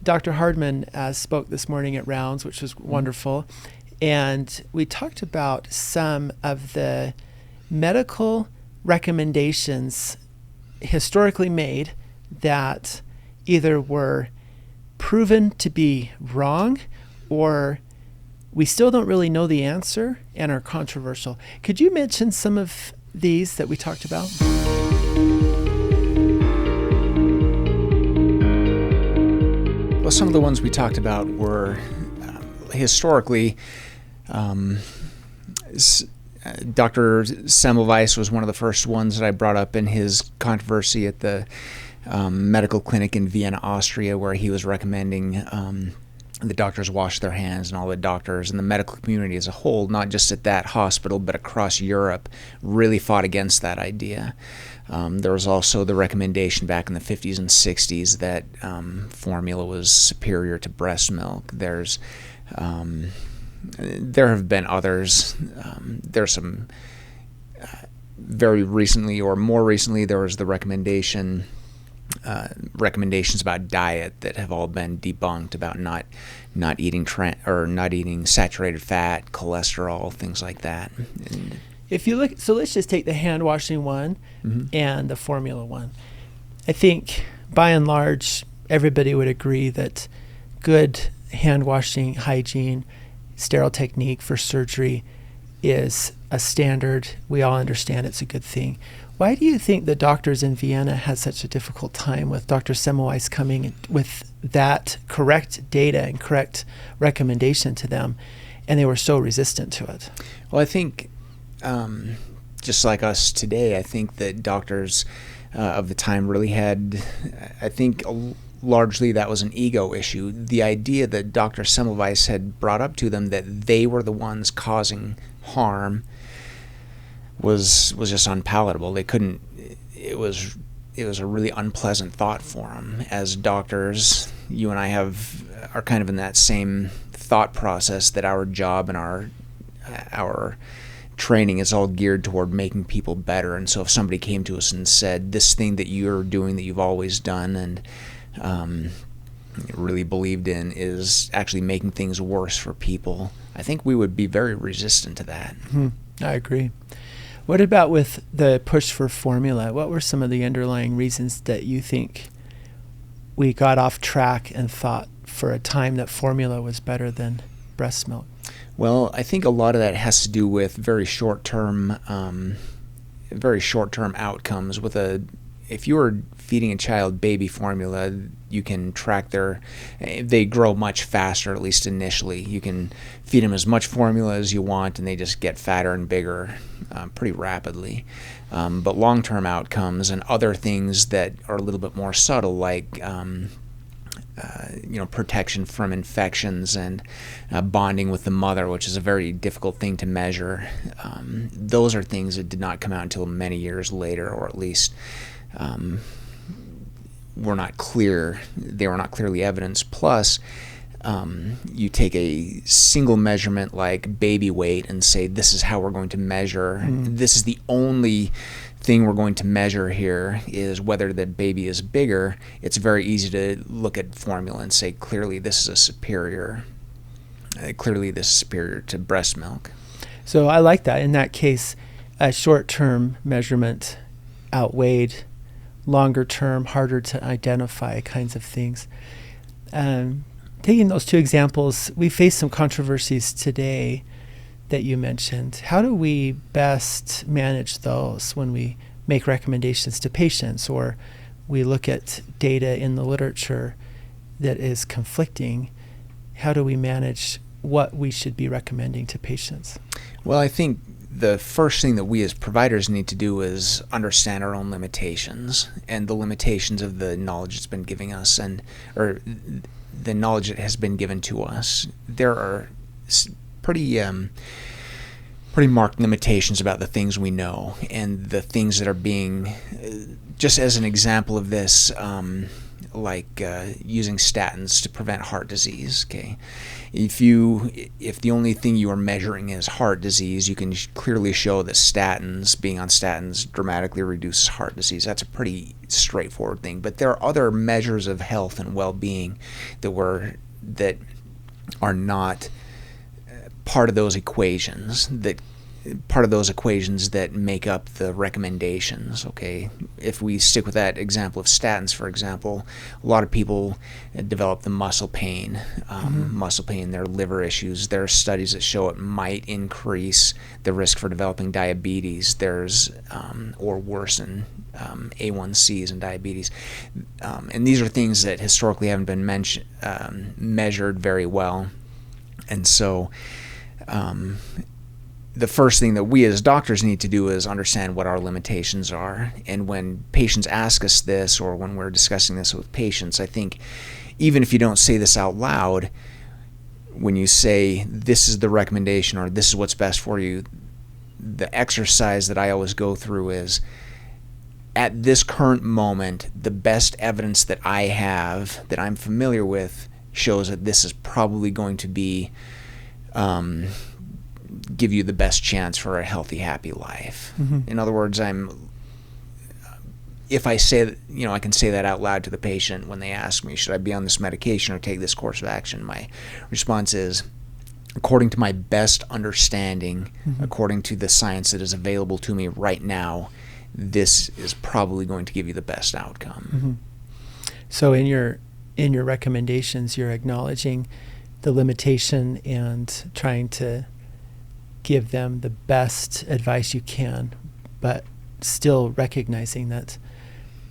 Dr. Hardman spoke this morning at Rounds, which was wonderful. And we talked about some of the medical recommendations historically made that either were proven to be wrong or we still don't really know the answer and are controversial. Could you mention some of these that we talked about? Well, some of the ones we talked about were historically, Dr. Semmelweis was one of the first ones that I brought up in his controversy at the medical clinic in Vienna, Austria, where he was recommending the doctors wash their hands, and all the doctors and the medical community as a whole, not just at that hospital but across Europe, really fought against that idea. There was also the recommendation back in the 50s and 60s that formula was superior to breast milk. There have been others. There's some very recently, or more recently, there was the recommendations about diet that have all been debunked, about not eating not eating saturated fat, cholesterol, things like that. And if you look, so let's just take the hand washing one and the formula one. I think by and large, everybody would agree that good hand washing, hygiene, sterile technique for surgery is a standard. We all understand it's a good thing. Why do you think the doctors in Vienna had such a difficult time with Dr. Semmelweis coming with that correct data and correct recommendation to them, and they were so resistant to it? Well, I think just like us today, I think that doctors of the time really had, I think largely that was an ego issue. The idea that Dr. Semmelweis had brought up to them that they were the ones causing harm was just unpalatable. They couldn't. It was a really unpleasant thought for them. As doctors, you and I are kind of in that same thought process, that our job and our training is all geared toward making people better. And so if somebody came to us and said, this thing that you're doing that you've always done and really believed in is actually making things worse for people, I think we would be very resistant to that. I agree. What about with the push for formula? What were some of the underlying reasons that you think we got off track and thought for a time that formula was better than breast milk? Well, I think a lot of that has to do with very short-term outcomes. If you were feeding a child baby formula, you can track they grow much faster, at least initially. You can feed them as much formula as you want, and they just get fatter and bigger pretty rapidly. But long-term outcomes and other things that are a little bit more subtle, like protection from infections and bonding with the mother, which is a very difficult thing to measure. Those are things that did not come out until many years later, or at least were not clear. They were not clearly evidenced. Plus, you take a single measurement like baby weight and say, this is how we're going to measure. This is the only thing we're going to measure here, is whether the baby is bigger. It's very easy to look at formula and say, clearly this is superior to breast milk. So I like that. In that case, a short-term measurement outweighed longer-term, harder to identify kinds of things. Taking those two examples, we face some controversies today that you mentioned. How do we best manage those when we make recommendations to patients, or we look at data in the literature that is conflicting? How do we manage what we should be recommending to patients? Well, I think the first thing that we as providers need to do is understand our own limitations and the limitations of the knowledge that's been giving us, or the knowledge that has been given to us. There are pretty marked limitations about the things we know, and the things that are being, just as an example of this, using statins to prevent heart disease. Okay, if the only thing you are measuring is heart disease, you can clearly show that being on statins dramatically reduces heart disease. That's a pretty straightforward thing. But there are other measures of health and well-being that are not part of those equations that make up the recommendations. Okay, if we stick with that example of statins, for example, a lot of people develop the muscle pain, their liver issues. There are studies that show it might increase the risk for developing diabetes. Or worsen A1Cs and diabetes, and these are things that historically haven't been measured very well, and so. The first thing that we as doctors need to do is understand what our limitations are. And when patients ask us this, or when we're discussing this with patients, I think even if you don't say this out loud, when you say this is the recommendation or this is what's best for you, the exercise that I always go through is, at this current moment, the best evidence that I have, that I'm familiar with, shows that this is probably going to be give you the best chance for a healthy, happy life. In other words, if I say that, I can say that out loud to the patient when they ask me, should I be on this medication or take this course of action? My response is, according to my best understanding, according to the science that is available to me right now, this is probably going to give you the best outcome. So in your recommendations, you're acknowledging the limitation and trying to give them the best advice you can, but still recognizing that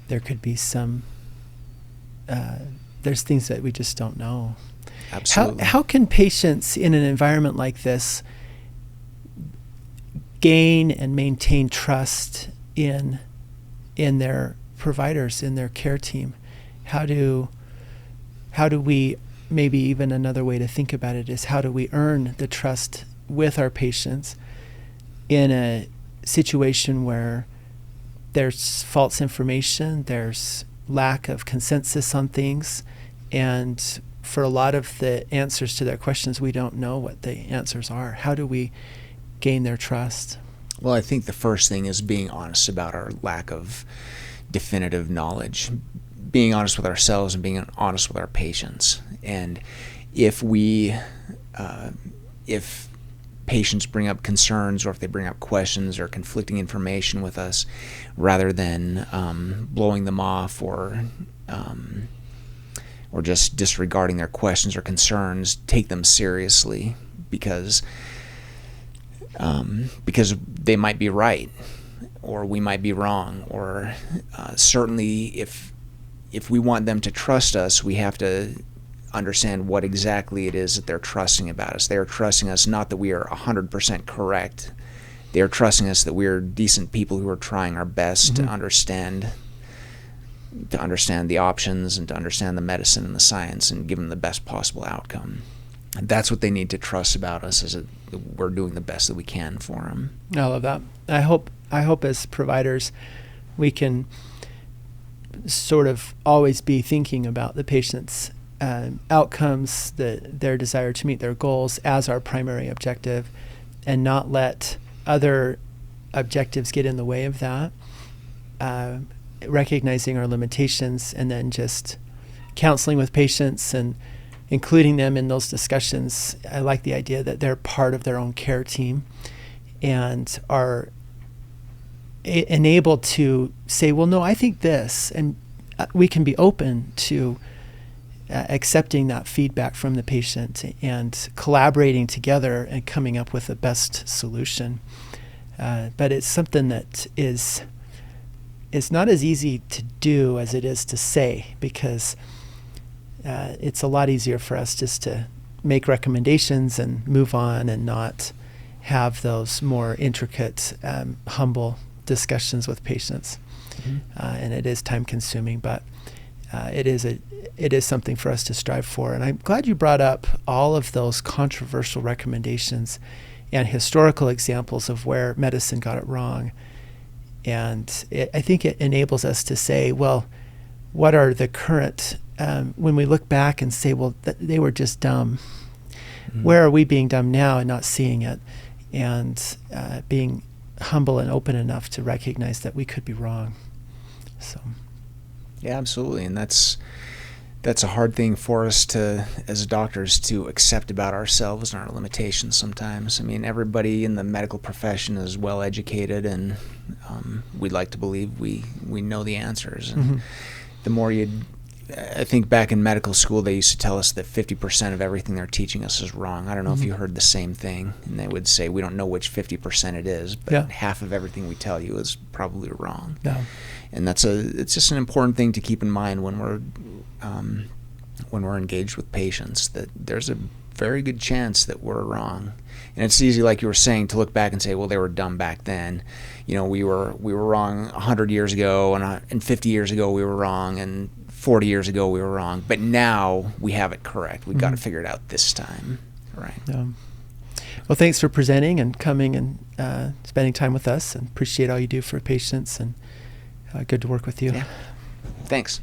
there could be there's things that we just don't know. Absolutely. How can patients in an environment like this gain and maintain trust in their providers, in their care team? How do we, maybe even another way to think about it is, how do we earn the trust with our patients in a situation where there's false information, there's lack of consensus on things, and for a lot of the answers to their questions, we don't know what the answers are. How do we gain their trust? Well, I think the first thing is being honest about our lack of definitive knowledge, being honest with ourselves and being honest with our patients. And if patients bring up concerns, or if they bring up questions or conflicting information with us, rather than blowing them off or just disregarding their questions or concerns, take them seriously, because they might be right, or we might be wrong, or certainly if we want them to trust us, we have to understand what exactly it is that they're trusting about us. They are trusting us not that we are 100% correct. They are trusting us that we are decent people who are trying our best to understand the options and to understand the medicine and the science and give them the best possible outcome. And that's what they need to trust about us, is that we're doing the best that we can for them. I love that. I hope as providers we can sort of always be thinking about the patient's outcomes, their desire to meet their goals as our primary objective, and not let other objectives get in the way of that, recognizing our limitations, and then just counseling with patients and including them in those discussions. I like the idea that they're part of their own care team and are enabled to say, well, no, I think this, and we can be open to accepting that feedback from the patient and collaborating together and coming up with the best solution. But it's something that is not as easy to do as it is to say, because it's a lot easier for us just to make recommendations and move on and not have those more intricate, humble discussions with patients. And it is time consuming, but it is something for us to strive for. And I'm glad you brought up all of those controversial recommendations and historical examples of where medicine got it wrong. And I think it enables us to say, well, what are the current, when we look back and say, well, they were just dumb. Mm-hmm. Where are we being dumb now and not seeing it, and being humble and open enough to recognize that we could be wrong. So, yeah, absolutely, and that's a hard thing for us to, as doctors, to accept about ourselves and our limitations sometimes. I mean, everybody in the medical profession is well educated, and we'd like to believe we know the answers. And mm-hmm. the more I think back in medical school, they used to tell us that 50% of everything they're teaching us is wrong. I don't know mm-hmm. if you heard the same thing. And they would say, we don't know which 50% it is, but half of everything we tell you is probably wrong. Yeah. And it's just an important thing to keep in mind when we're engaged with patients, that there's a very good chance that we're wrong. And it's easy, like you were saying, to look back and say, well, they were dumb back then. You know, we were wrong 100 years ago, and 50 years ago we were wrong, and 40 years ago we were wrong. But now we have it correct. We've got to figure it out this time. Right. Yeah. Well, thanks for presenting and coming and spending time with us, and appreciate all you do for patients, and good to work with you. Yeah. Thanks.